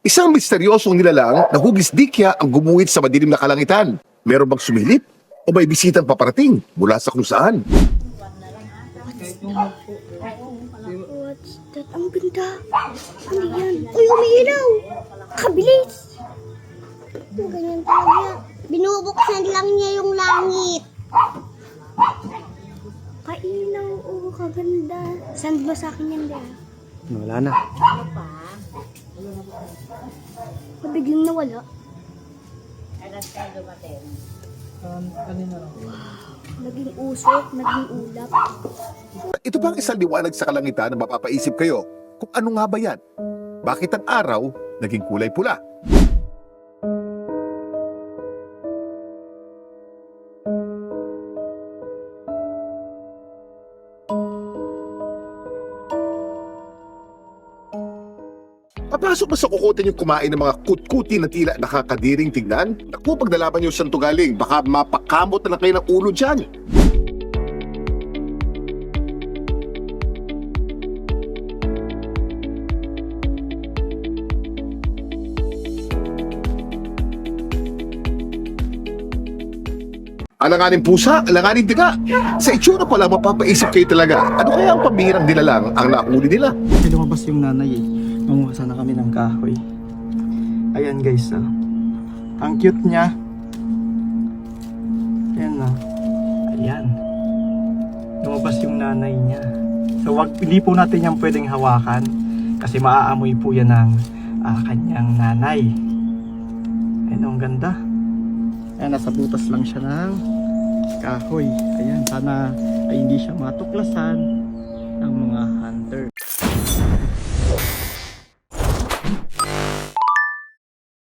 Isang misteryosong nilalang na hugis dikya ang gumuhit sa madilim na kalangitan. Meron bang sumilip? O may bisitang paparating mula sa kung saan? What's that? Ang ganda. Ano yan? Uy, umiilaw. Kabilis. Ganyan talaga. Binubuksan lang niya yung langit. Kainaw. Oh, kaganda. Send mo sa akin yan, Dea. Wala na. Biglang nawala. Naging usok, naging ulap. Ito bang isang liwanag sa kalangitan na mapapaisip kayo kung ano nga ba yan? Bakit ang araw naging kulay pula? Papasok ba sa kukutin yung kumain ng mga kutkuti na tila nakakadiring tignan? Naku, pag nalaman nyo saan to galing, baka mapakamot na lang kayo ng ulo dyan. Alanganin pusa, alanganin diga. Sa itsura pa lang mapapaisip kayo talaga. Ano kaya ang pambihirang nilalang ang nauli nila? Kasi lumabas yung nanay eh. Manguha sana kami ng kahoy. Ayan guys, ang cute niya. Ayan na. Ayan. Lumabas yung nanay niya. So hindi po natin yan pwedeng hawakan. Kasi maaamoy po yan ng kanyang nanay. Ayan, ang ganda. Ayan, nasa butas lang siya ng kahoy. Ayan, sana ay hindi siya matuklasan.